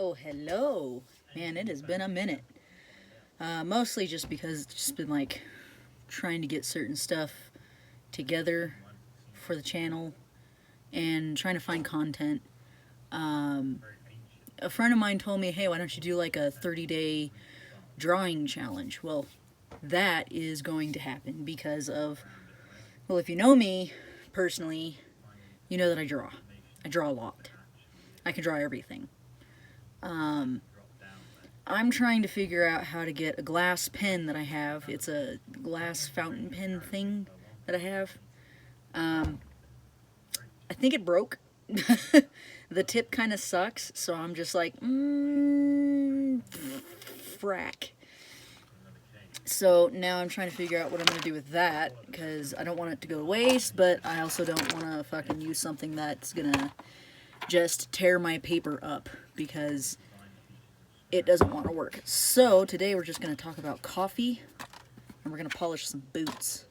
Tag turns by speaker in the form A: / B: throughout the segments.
A: Oh, hello. Man, it has been a minute. Mostly just because it's just been like trying to get certain stuff together for the channel and trying to find content. Um, a friend of mine told me, hey, why don't you do like a 30-day drawing challenge? Well, that is going to happen because of, well, if you know me personally, you know that I draw. I draw a lot. I can draw everything. Um, I'm trying to figure out how to get a glass pen that I have. It's a glass fountain pen thing that I have. Um, I think it broke. The tip kind of sucks, so I'm just like, frack. So now I'm trying to figure out what I'm going to do with that, because I don't want it to go to waste, but I also don't want to fucking use something that's going to just tear my paper up, because it doesn't want to work. So today we're just going to talk about coffee, and we're going to polish some boots.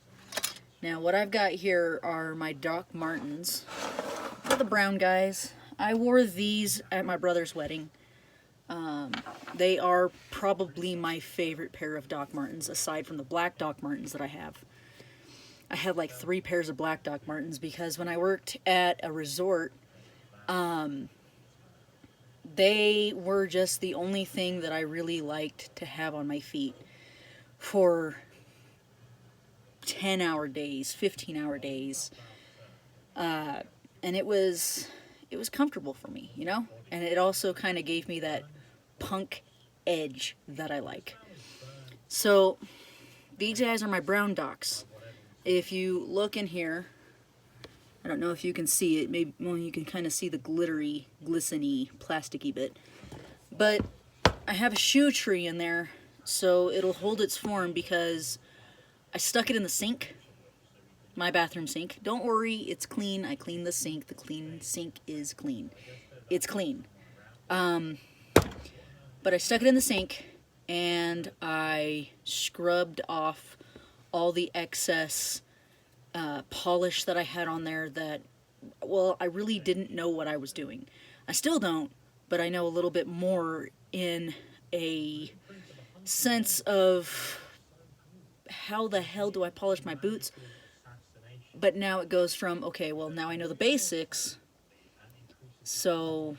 A: Now what I've got here are my Doc Martens. They're the brown guys. I wore these at my brother's wedding. They are probably my favorite pair of Doc Martens, aside from the black Doc Martens that I have. I had like 3 pairs of black Doc Martens because when I worked at a resort, they were just the only thing that I really liked to have on my feet for 10-hour days, 15-hour days. And it was comfortable for me, you know? And it also kind of gave me that punk edge that I like. So these guys are my brown Docs. If you look in here, I don't know if you can see it, maybe, well, you can kind of see the glittery, glistening, plasticky bit. But I have a shoe tree in there, so it'll hold its form because I stuck it in the sink, my bathroom sink. Don't worry, it's clean. I cleaned the sink. The clean sink is clean. It's clean. But I stuck it in the sink, and I scrubbed off all the excess polish that I had on there that, well, I really didn't know what I was doing. I still don't, but I know a little bit more in a sense of how the hell do I polish my boots? But now it goes from, okay, well, now I know the basics, so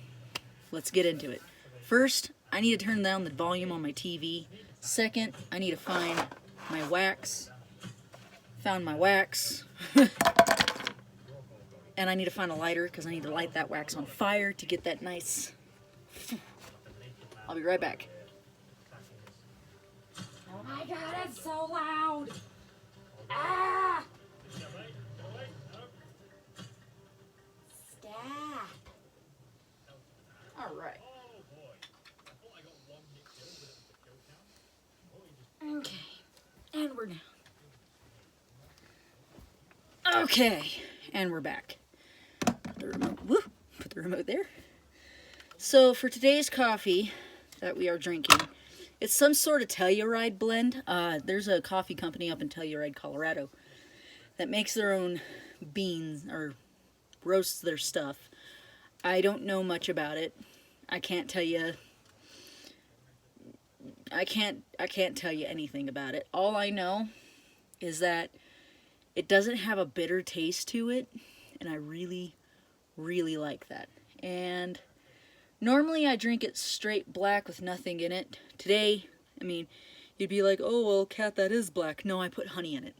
A: let's get into it. First, I need to turn down the volume on my TV. Second, I need to find my wax. Found my wax. And I need to find a lighter because I need to light that wax on fire to get that nice. I'll be right back.
B: Oh my god, it's so loud! Ah! Stop!
A: Alright. Okay. And we're down. Okay. And we're back. Put the remote, woo, put the remote there. So for today's coffee that we are drinking, it's some sort of Telluride blend. There's a coffee company up in Telluride, Colorado, that makes their own beans, or roasts their stuff. I don't know much about it. I can't tell you. I can't tell you anything about it. All I know is that it doesn't have a bitter taste to it, and I really, really like that. And normally I drink it straight black with nothing in it. Today, I mean, you'd be like, oh, well, Kat, that is black. No, I put honey in it.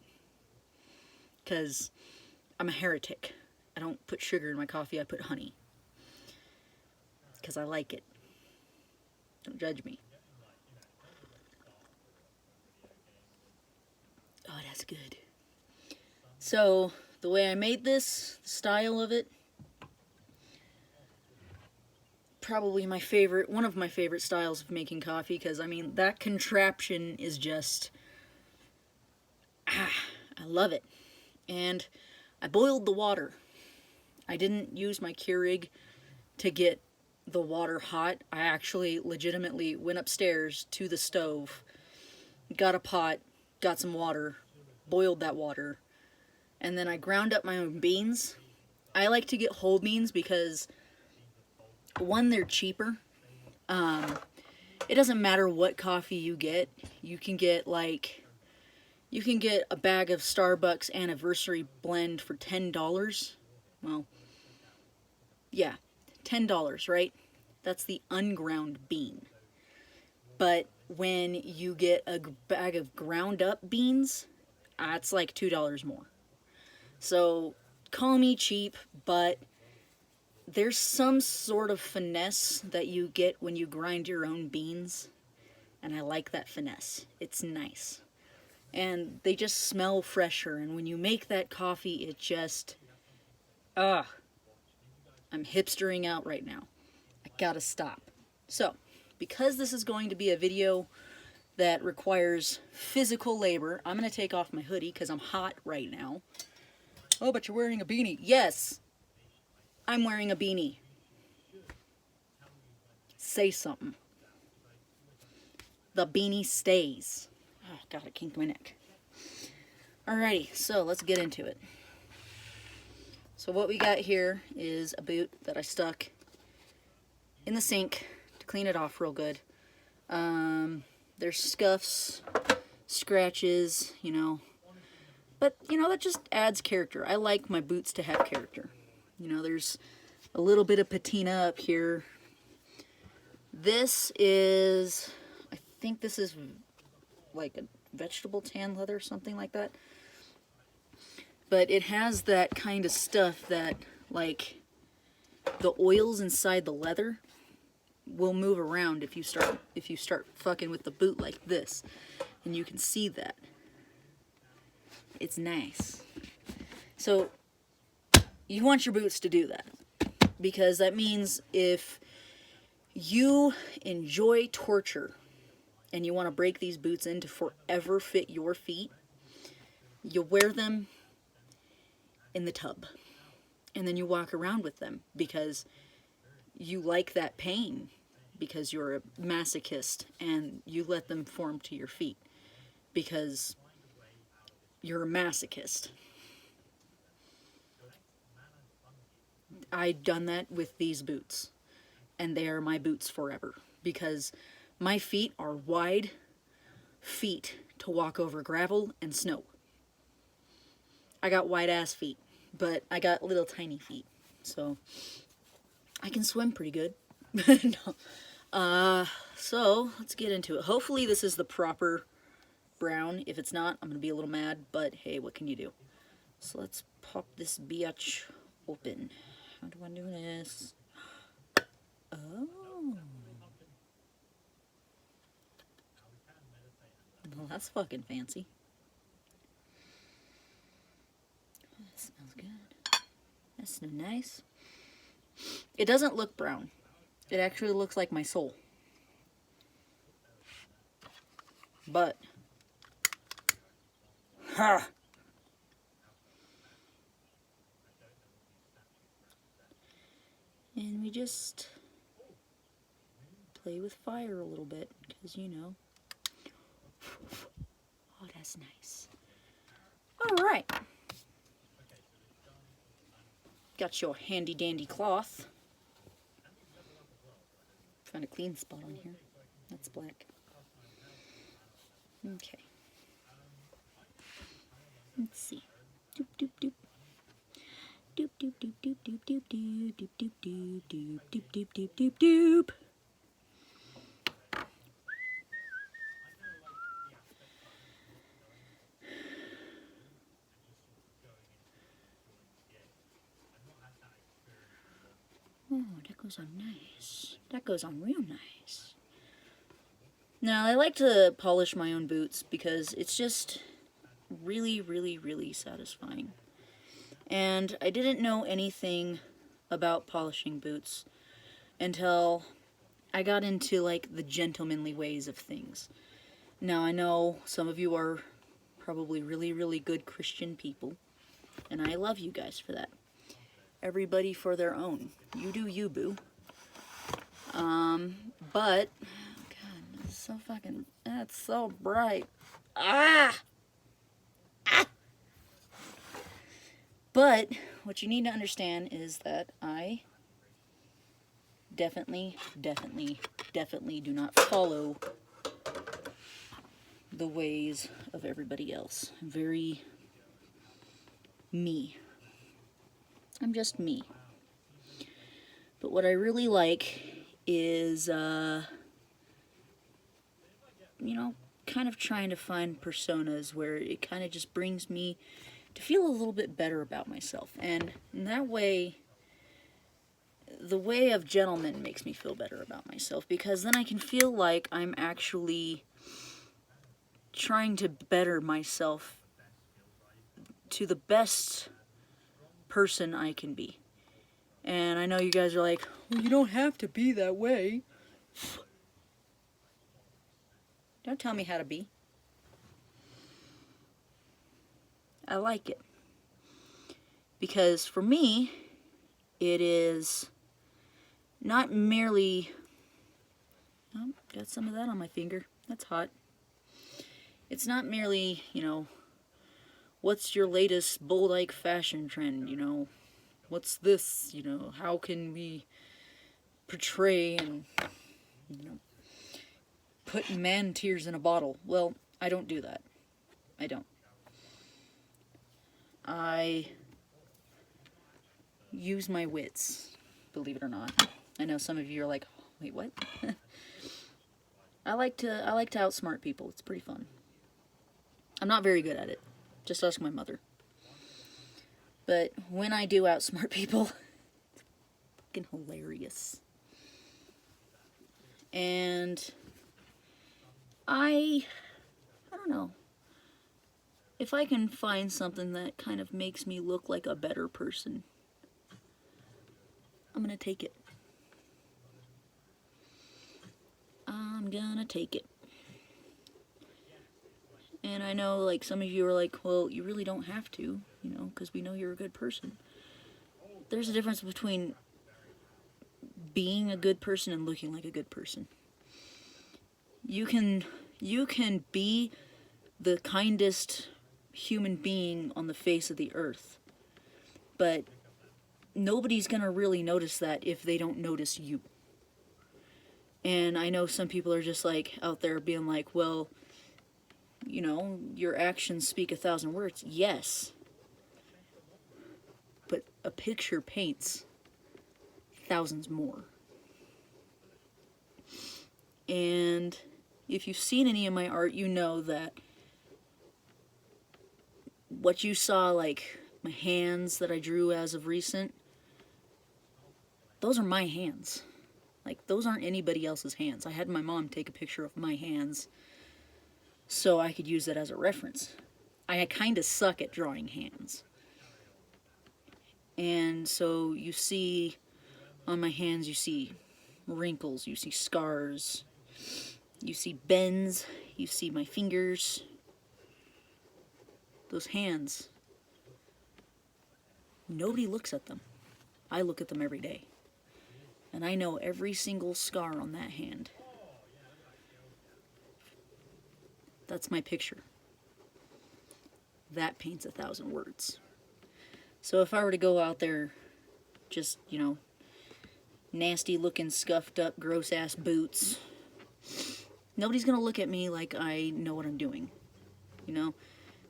A: Because I'm a heretic. I don't put sugar in my coffee, I put honey. Because I like it. Don't judge me. Oh, that's good. So, the way I made this, the style of it, probably my favorite, one of my favorite styles of making coffee, because, I mean, that contraption is just, I love it. And I boiled the water. I didn't use my Keurig to get the water hot. I actually legitimately went upstairs to the stove, got a pot, got some water, boiled that water, and then I ground up my own beans. I like to get whole beans because, one, they're cheaper. It doesn't matter what coffee you get. You can get a bag of Starbucks Anniversary Blend for $10. Well, yeah, $10, right? That's the unground bean. But when you get a bag of ground up beans, it's like $2 more. So call me cheap, but there's some sort of finesse that you get when you grind your own beans, and I like that finesse. It's nice. And they just smell fresher, and when you make that coffee, it just... I'm hipstering out right now. I gotta stop. So, because this is going to be a video that requires physical labor, I'm going to take off my hoodie because I'm hot right now. Oh, but you're wearing a beanie. Yes, I'm wearing a beanie. Say something. The beanie stays. Oh, God, I kinked my neck. Alrighty, so let's get into it. So what we got here is a boot that I stuck in the sink to clean it off real good. There's scuffs, scratches, you know. But, you know, that just adds character. I like my boots to have character. You know, there's a little bit of patina up here. This is, I think this is like a vegetable tan leather, something like that. But it has that kind of stuff that, like, the oils inside the leather will move around if you start fucking with the boot like this, and you can see that. It's nice. So you want your boots to do that, because that means if you enjoy torture and you want to break these boots in to forever fit your feet, you wear them in the tub, and then you walk around with them because you like that pain, because you're a masochist, and you let them form to your feet because you're a masochist. I've done that with these boots, and they are my boots forever because my feet are wide feet to walk over gravel and snow. I got wide ass feet, but I got little tiny feet, so I can swim pretty good. No. So let's get into it. Hopefully this is the proper brown. If it's not, I'm gonna be a little mad, but hey, what can you do? So let's pop this biatch open. How do I do this? Oh. Well, that's fucking fancy. That smells good. That's so nice. It doesn't look brown. It actually looks like my soul. But, ha! And we just play with fire a little bit, because, you know. Oh, that's nice. Alright. Got your handy dandy cloth. Found a clean spot on here. That's black. Okay. Let's see. Doop doop doop. Doop doop doop doop doop doop doop doop doop doop doop doop doop doop doop. Oh, that goes on nice. That goes on real nice. Now, I like to polish my own boots because it's just really, really, really satisfying. And I didn't know anything about polishing boots until I got into, like, the gentlemanly ways of things. Now, I know some of you are probably really, really good Christian people, and I love you guys for that. Everybody for their own. You do you, boo. But, God, it's so fucking, that's so bright. Ah! Ah! But, what you need to understand is that I definitely do not follow the ways of everybody else. I'm very me. I'm just me. But what I really like is, you know, kind of trying to find personas where it kind of just brings me to feel a little bit better about myself. And in that way, the way of gentleman makes me feel better about myself, because then I can feel like I'm actually trying to better myself to the best person I can be. And I know you guys are like, well, you don't have to be that way. Don't tell me how to be. I like it. Because for me, it is not merely... Oh, got some of that on my finger. That's hot. It's not merely, you know, what's your latest bold-like fashion trend, you know? What's this, you know? How can we portray and, you know, put man tears in a bottle? Well, I don't do that. I don't. I use my wits, believe it or not. I know some of you are like, wait, what? I like to outsmart people. It's pretty fun. I'm not very good at it. Just ask my mother. But when I do outsmart people, it's fucking hilarious. And I don't know. If I can find something that kind of makes me look like a better person, I'm gonna take it. I'm gonna take it. And I know, like, some of you are like, well, you really don't have to, you know, because we know you're a good person. There's a difference between being a good person and looking like a good person. You can be the kindest human being on the face of the earth, but nobody's gonna really notice that if they don't notice you. And I know some people are just like out there being like, well, you know, your actions speak 1,000 words. Yes, but a picture paints thousands more. And if you've seen any of my art, you know that what you saw, like my hands that I drew as of recent, those are my hands. Like, those aren't anybody else's hands. I had my mom take a picture of my hands so I could use it as a reference. I kind of suck at drawing hands. And so you see on my hands, you see wrinkles, you see scars, you see bends, you see my fingers. Those hands, nobody looks at them. I look at them every day. And I know every single scar on that hand. That's my picture. That paints 1,000 words. So if I were to go out there, just, you know, nasty looking, scuffed up, gross ass boots, nobody's gonna look at me like I know what I'm doing. You know?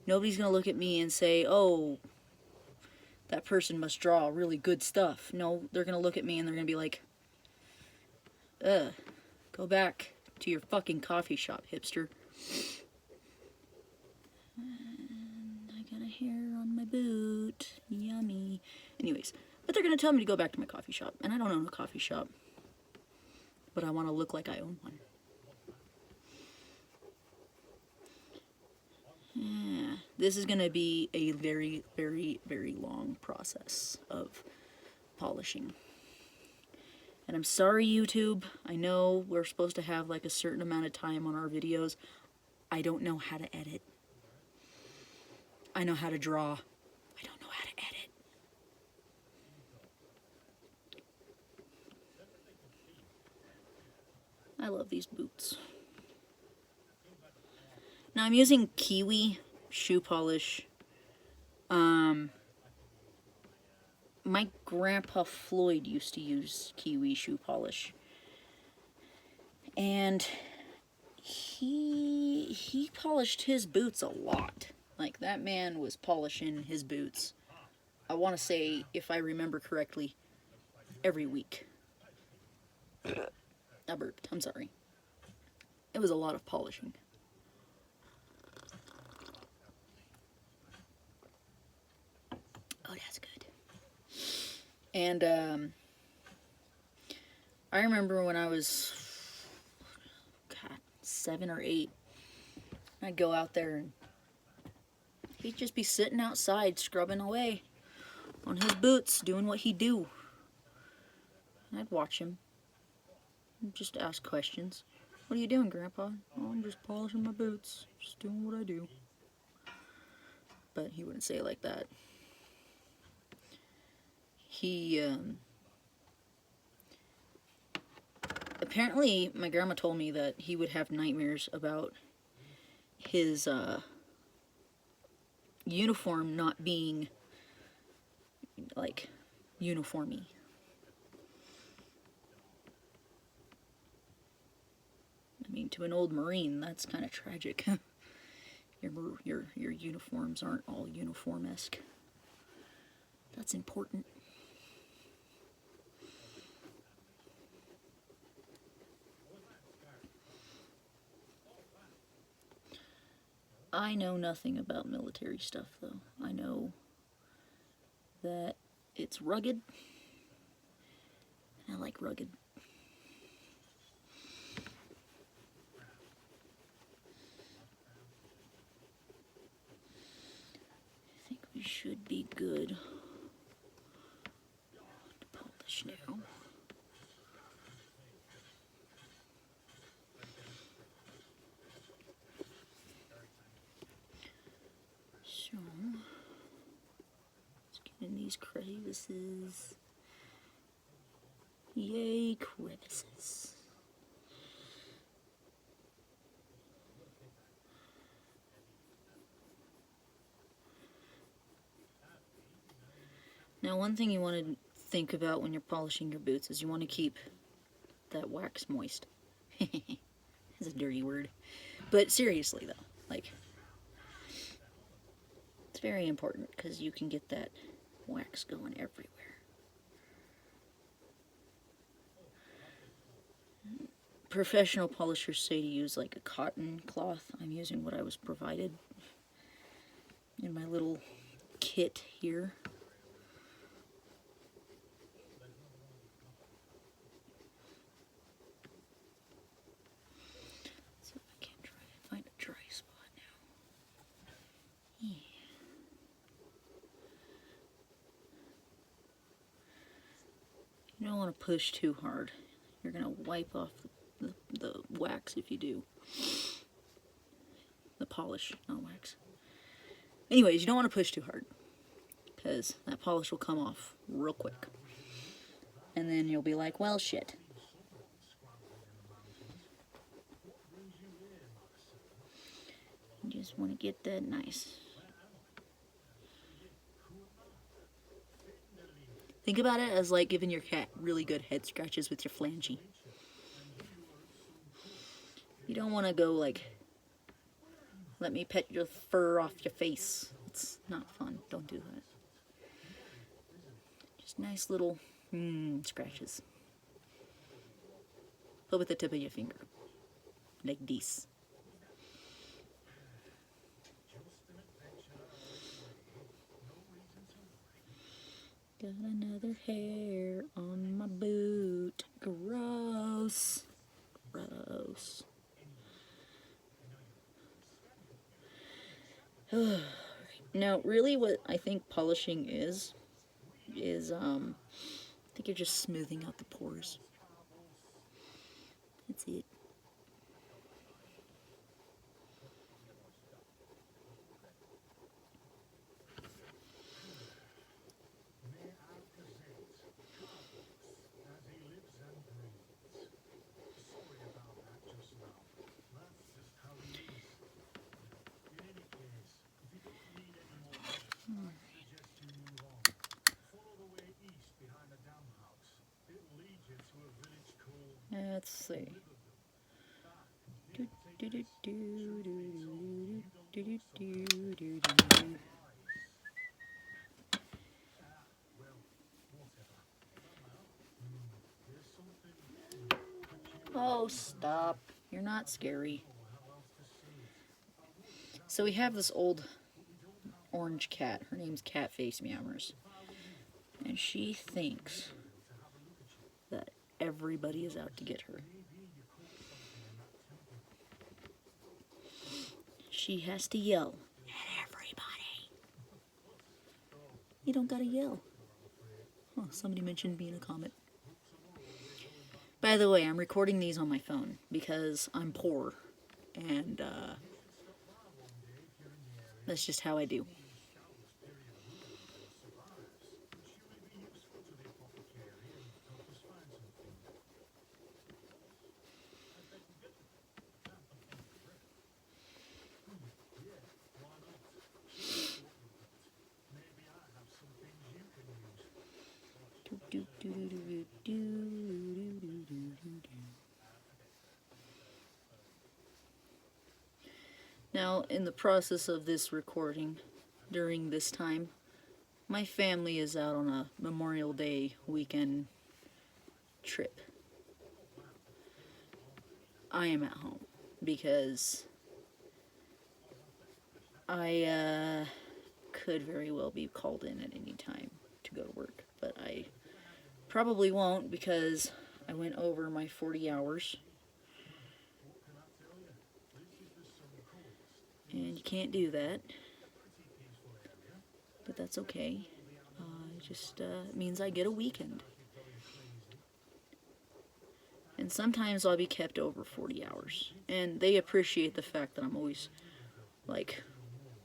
A: Nobody's gonna look at me and say, oh, that person must draw really good stuff. No, they're gonna look at me and they're gonna be like, go back to your fucking coffee shop, hipster. And I got a hair on my boot. Yummy. Anyways, but they're gonna tell me to go back to my coffee shop. And I don't own a coffee shop. But I want to look like I own one. Yeah, this is gonna be a very, very, very long process of polishing. And I'm sorry, YouTube. I know we're supposed to have like a certain amount of time on our videos. I don't know how to edit. I know how to draw. I don't know how to edit. I love these boots. Now I'm using Kiwi shoe polish. my grandpa Floyd used to use Kiwi shoe polish. And he polished his boots a lot. Like, that man was polishing his boots, I want to say, if I remember correctly, every week. I burped, I'm sorry. It was a lot of polishing. Oh, that's good. And I remember when I was 7 or 8, I'd go out there and he'd just be sitting outside scrubbing away on his boots, doing what he'd do. And I'd watch him and just ask questions. What are you doing, Grandpa? Oh, I'm just polishing my boots, just doing what I do. But he wouldn't say it like that. He, apparently, my grandma told me that he would have nightmares about his, uniform not being, like, uniformy. I mean, to an old Marine, that's kind of tragic. Your uniforms aren't all uniform-esque. That's important. I know nothing about military stuff, though. I know that it's rugged. I like rugged. I think we should be good to polish now. So, let's get in these crevices. Yay, crevices. Now, one thing you want to think about when you're polishing your boots is you want to keep that wax moist. It's a dirty word. But seriously, though, like, it's very important because you can get that wax going everywhere. Professional polishers say to use like a cotton cloth. I'm using what I was provided in my little kit here. So I can try to find a dry spot now. Yeah. You don't want to push too hard. You're going to wipe off the wax if you do. The polish, not wax. Anyways, you don't want to push too hard because that polish will come off real quick. And then you'll be like, well, shit. You just want to get that nice. Think about it as like giving your cat really good head scratches with your flangy. You don't want to go like, let me pet your fur off your face. It's not fun. Don't do that. Just nice little scratches. But with the tip of your finger. Like this. Got another hair on my boot. Gross. Gross. Now, really what I think polishing is I think you're just smoothing out the pores. That's it. see. Do, do, do, do, do, do, do, do, do, do, do. Oh, stop. You're not scary. So we have this old orange cat. Her name's Catface Meowers. And she thinks that everybody is out to get her. She has to yell at everybody. You don't gotta yell. Oh, somebody mentioned being a comet. By the way, I'm recording these on my phone because I'm poor, and that's just how I do. Now, in the process of this recording, during this time, my family is out on a Memorial Day weekend trip. I am at home because I could very well be called in at any time to go to work, but I probably won't because I went over my 40 hours. And you can't do that. But that's okay. It just means I get a weekend. And sometimes I'll be kept over 40 hours. And they appreciate the fact that I'm always, like,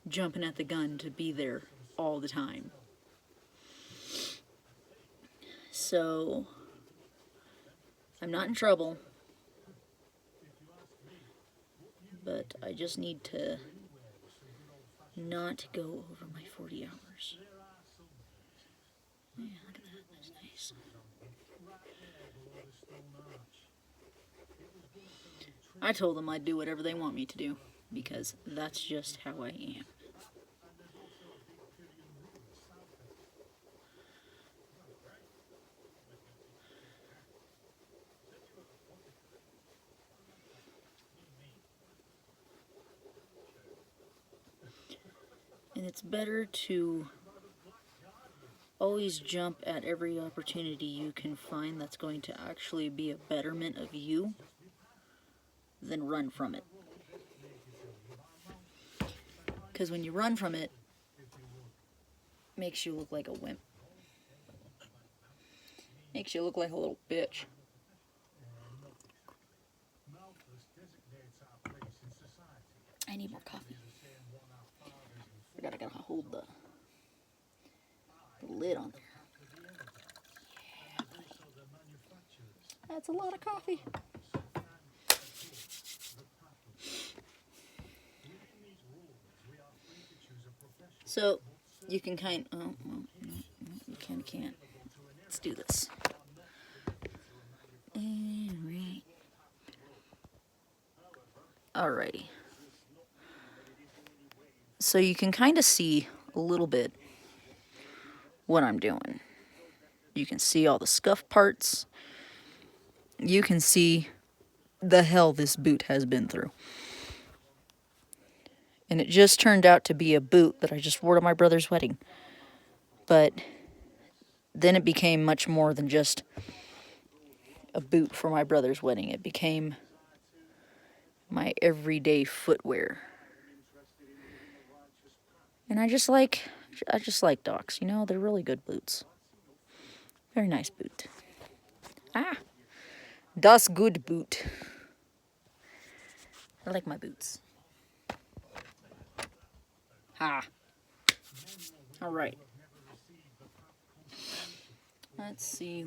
A: jumping at the gun to be there all the time. So, I'm not in trouble. But I just need to not go over my 40 hours. Yeah, look at that. That's nice. I told them I'd do whatever they want me to do, because that's just how I am. And it's better to always jump at every opportunity you can find that's going to actually be a betterment of you than run from it. Because when you run from it, it makes you look like a wimp. Makes you look like a little bitch. I need more coffee. I gotta hold the lid on there. Yeah, that's a lot of coffee. So you can no, you can't. Let's do this. Alrighty. So you can kind of see a little bit what I'm doing. You can see all the scuff parts. You can see the hell this boot has been through. And it just turned out to be a boot that I just wore to my brother's wedding. But then it became much more than just a boot for my brother's wedding. It became my everyday footwear. And I just like Docs. You know, they're really good boots. Very nice boot. Das good boot. I like my boots. Alright. Let's see.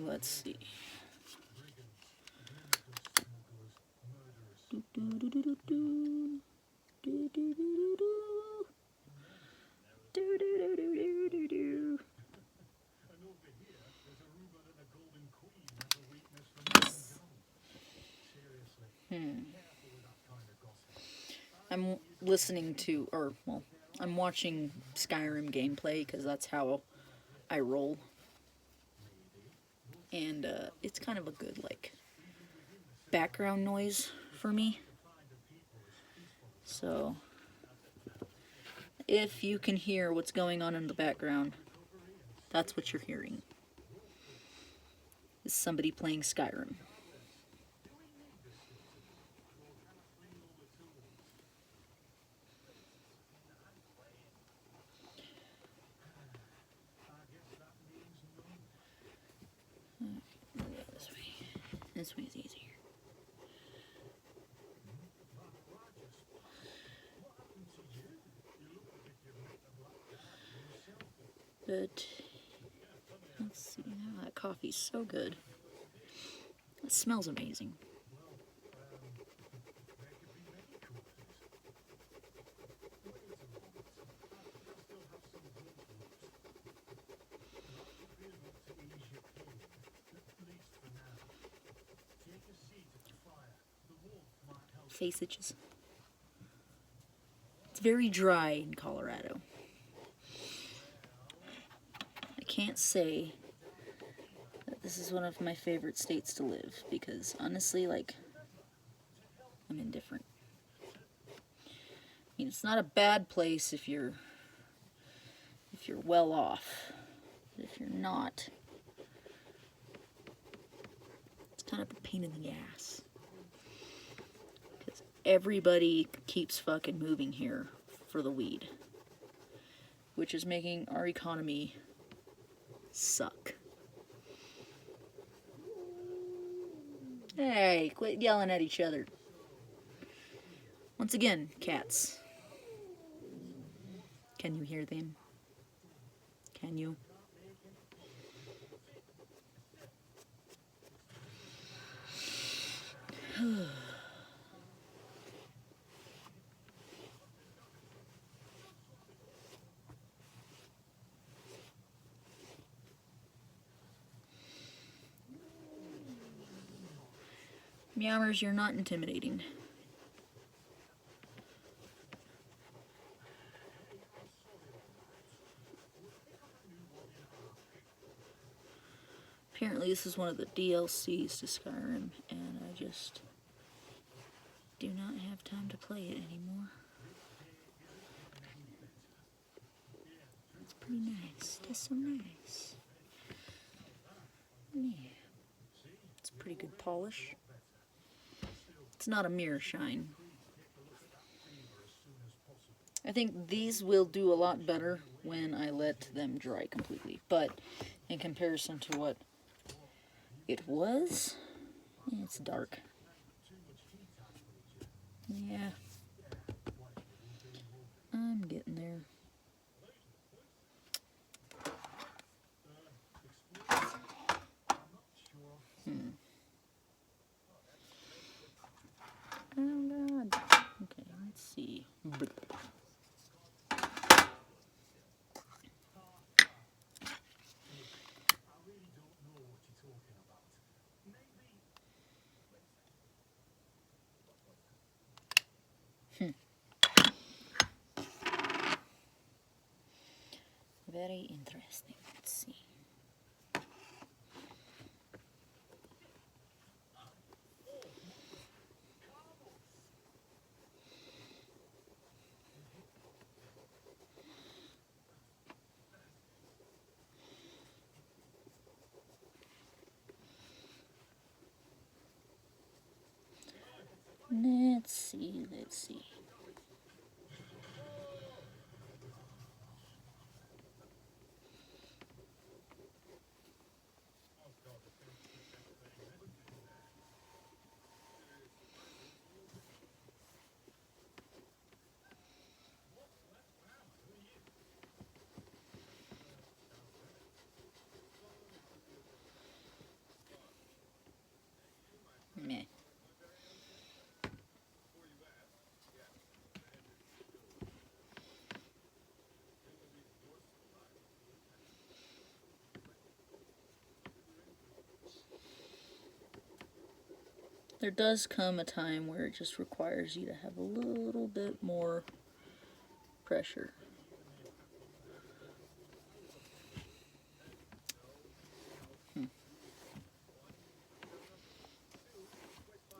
A: I'm listening to, or, well, I'm watching Skyrim gameplay because that's how I roll. And it's kind of a good, like, background noise for me. So, if you can hear what's going on in the background, that's what you're hearing. Is somebody playing Skyrim. This way. This way is easier. But let's see. Oh, that coffee's so good. It smells amazing. Face itches. It's very dry in Colorado. I can't say that this is one of my favorite states to live because honestly, like, I'm indifferent. I mean, it's not a bad place if you're well off. But if you're not, it's kind of a pain in the ass. Because everybody keeps fucking moving here for the weed. Which is making our economy suck. Hey, quit yelling at each other. Once again, cats. Can you hear them? Can you? Meowers, you're not intimidating. Apparently this is one of the DLCs to Skyrim, and I just do not have time to play it anymore. It's pretty nice. That's so nice. Yeah. It's pretty good polish. It's not a mirror shine. I think these will do a lot better when I let them dry completely, but in comparison to what it was, it's dark. Yeah. I'm getting there. Oh god. Okay, let's see. Very interesting. Let's see. Let's see. Meh. there does come a time where it just requires you to have a little bit more pressure.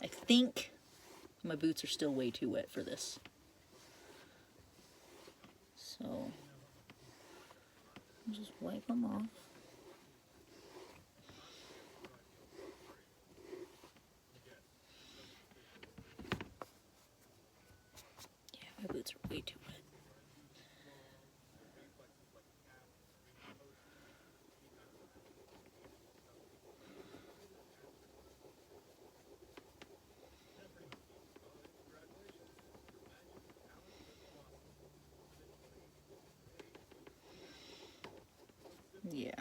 A: I think my boots are still way too wet for this. So, I'll just wipe them off. Yeah, my boots are way too wet. Yeah.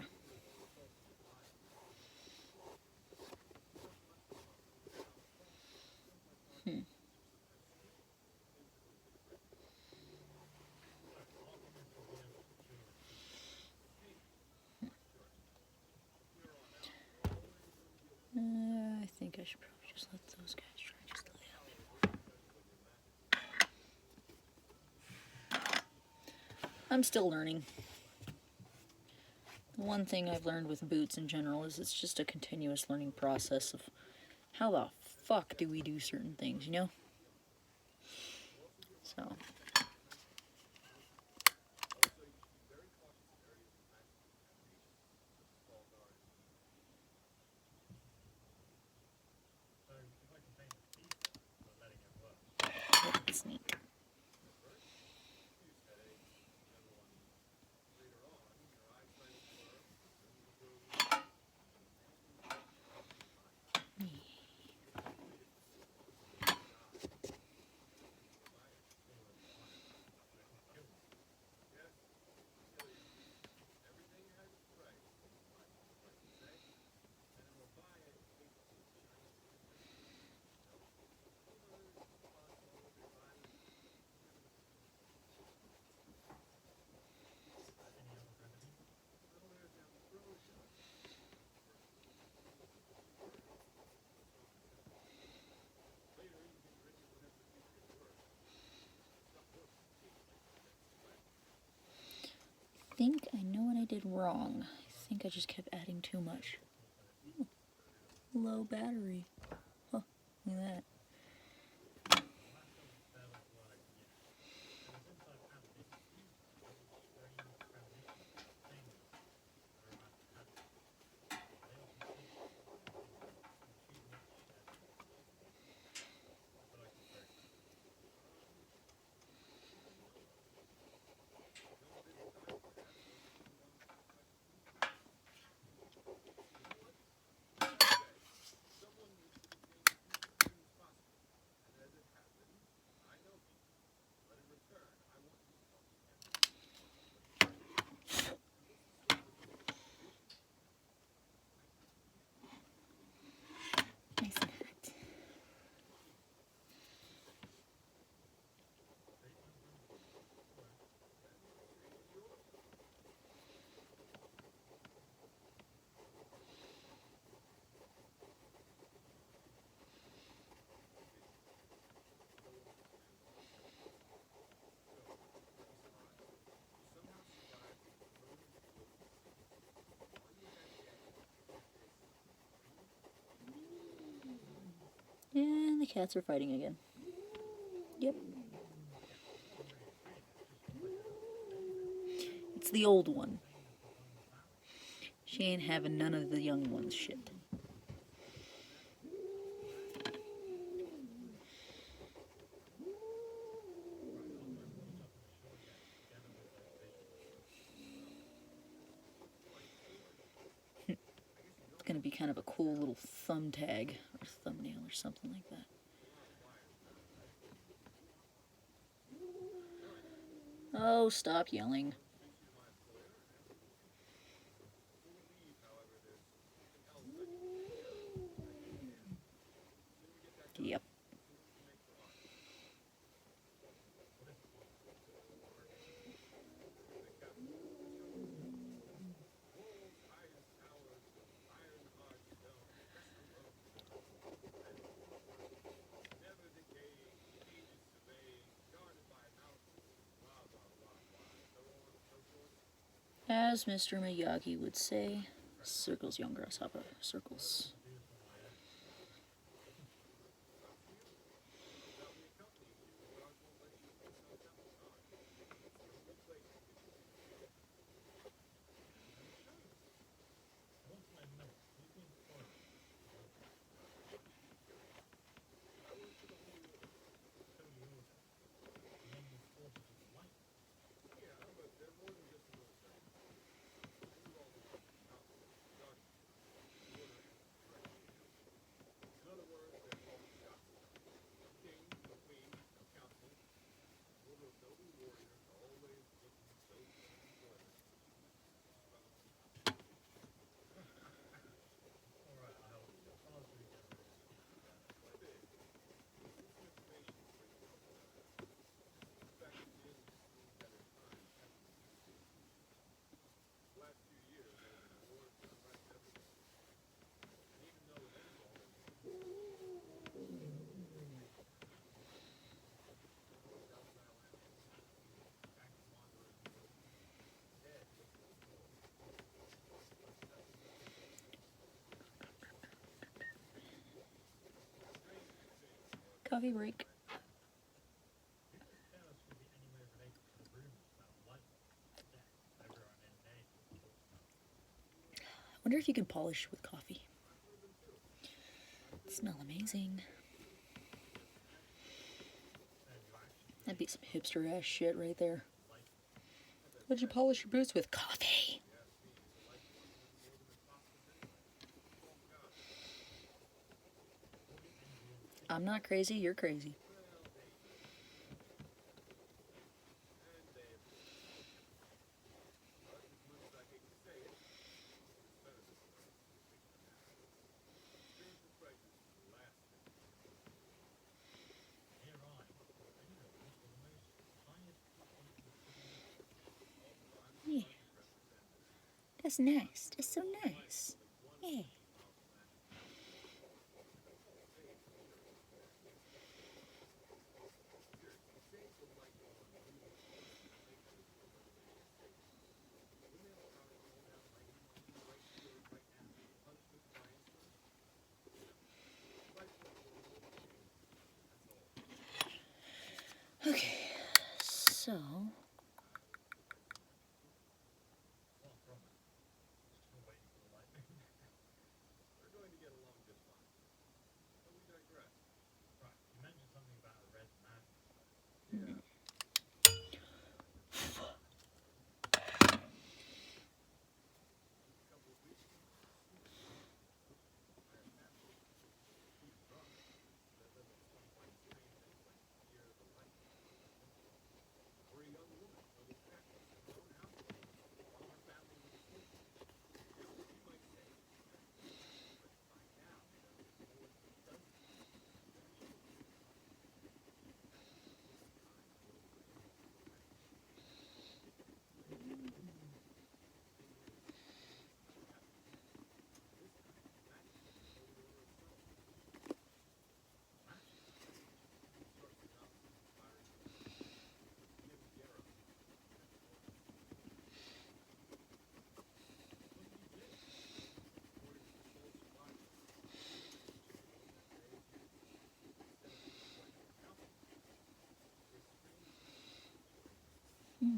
A: I think I should probably just let those guys try just a little bit. I'm still learning. The one thing I've learned with boots in general is it's just a continuous learning process of how the fuck do we do certain things, you know? So. That's neat. I think I know what I did wrong. I think I just kept adding too much. Ooh, low battery. Huh, look at that. Nice and hot. And the cats are fighting again. Yep. It's the old one. She ain't having none of the young ones' shit. It's gonna be kind of a cool little thumb tag or thumbnail or something like that. Oh, stop yelling. Yep. As Mr. Miyagi would say, circles, young grasshopper, circles. Coffee break. I wonder if you can polish with coffee. It smells amazing. That'd be some hipster ass shit right there. What'd you polish your boots with? Coffee. I'm not crazy, you're crazy. Yeah. That's nice. That's so nice. Yeah. Okay, so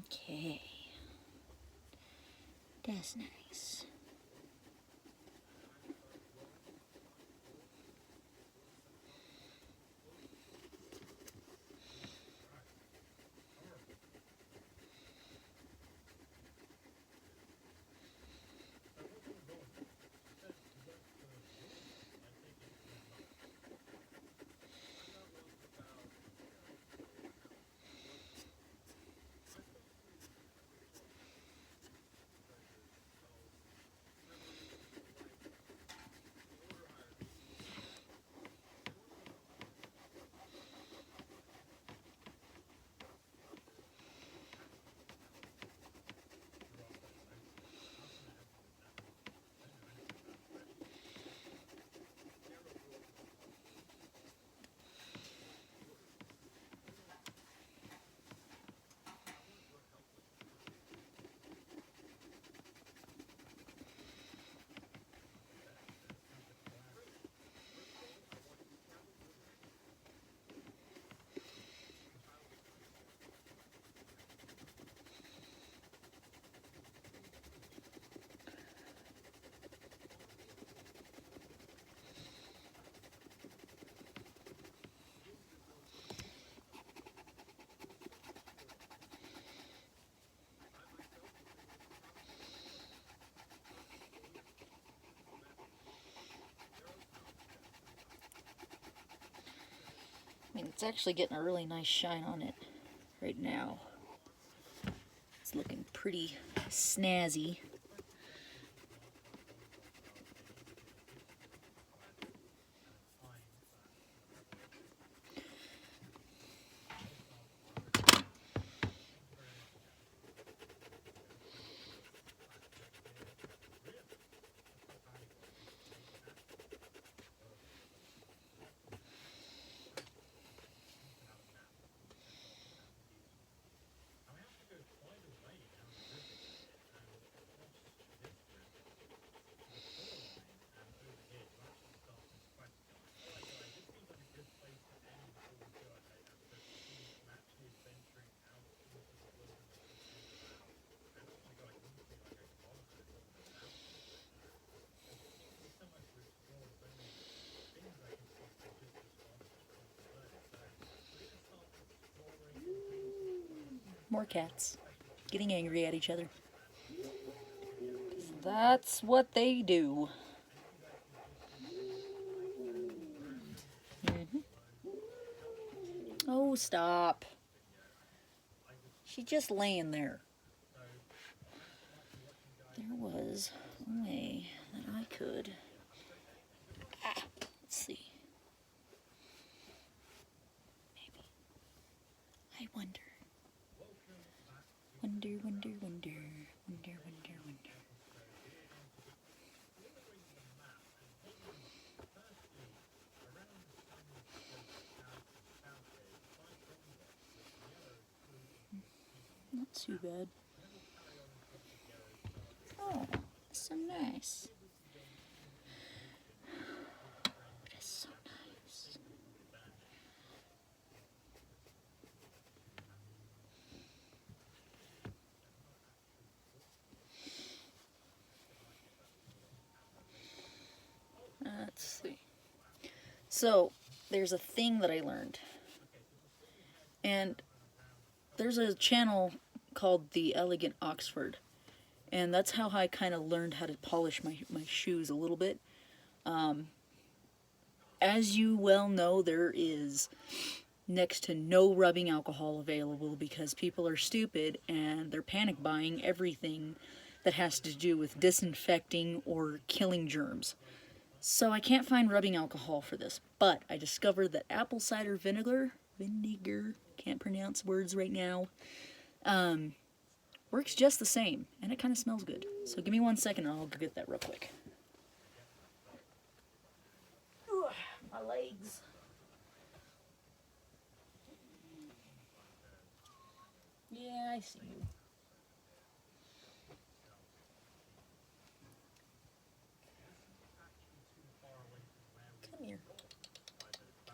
A: okay. That's nice. It's actually getting a really nice shine on it right now. It's looking pretty snazzy. More cats getting angry at each other. That's what they do. Oh, stop. She's just laying there. There was a way that I could. Let's see. Maybe. I wonder. Wonder, wonder, wonder. Wonder, wonder, wonder. Not too bad. Oh, so nice. It is so nice. Let's see. So, there's a thing that I learned. And there's a channel called The Elegant Oxford. And that's how I kind of learned how to polish my shoes a little bit. As you well know, there is next to no rubbing alcohol available because people are stupid and they're panic buying everything that has to do with disinfecting or killing germs. So I can't find rubbing alcohol for this, but I discovered that apple cider vinegar, can't pronounce words right now, works just the same, and it kind of smells good. So give me 1 second and I'll go get that real quick. Ugh, my legs. Yeah, I see you. Come here.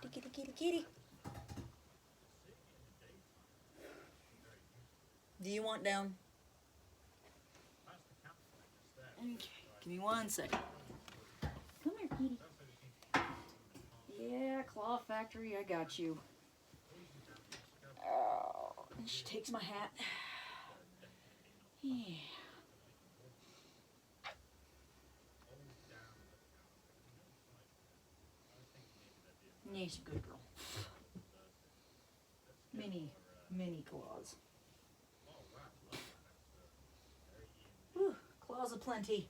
A: Kitty, kitty, kitty, kitty. Do you want down? Okay, give me 1 second. Come here, kitty. Yeah, Claw Factory, I got you. Oh, and she takes my hat. Yeah. Yeah, she's a good girl. Many claws. Whew, claws aplenty.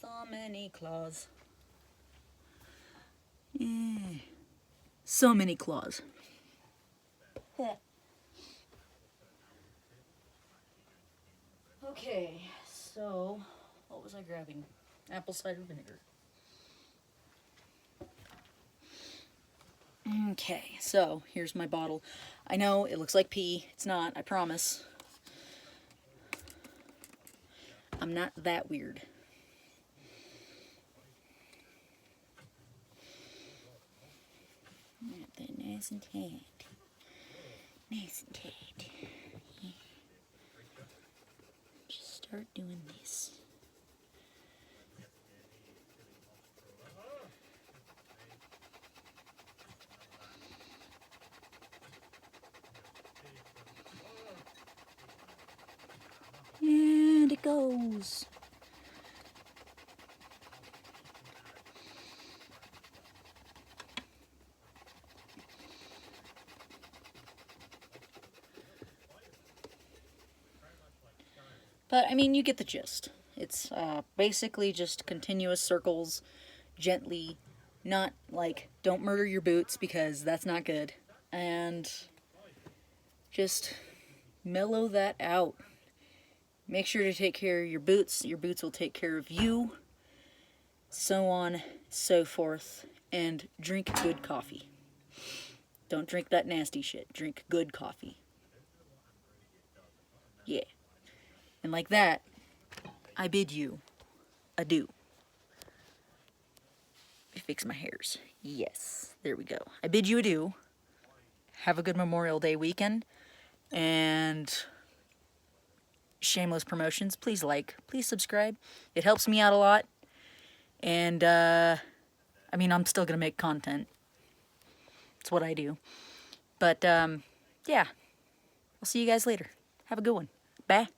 A: So many claws. Yeah. So many claws. Okay, so what was I grabbing? Apple cider vinegar. Okay, so here's my bottle. I know it looks like pee. It's not, I promise. I'm not that weird. Get that nice and tight. Nice and tight. Yeah. Just start doing this. And it goes. But, I mean, you get the gist. It's basically just continuous circles, gently, not like, don't murder your boots because that's not good. And just mellow that out. Make sure to take care of your boots. Your boots will take care of you. So on, so forth. And drink good coffee. Don't drink that nasty shit. Drink good coffee. Yeah. And like that, I bid you adieu. Fix my hairs. Yes. There we go. I bid you adieu. Have a good Memorial Day weekend. And shameless promotions. Please like. Please subscribe. It helps me out a lot. And, I mean, I'm still going to make content. It's what I do. But, yeah. I'll see you guys later. Have a good one. Bye.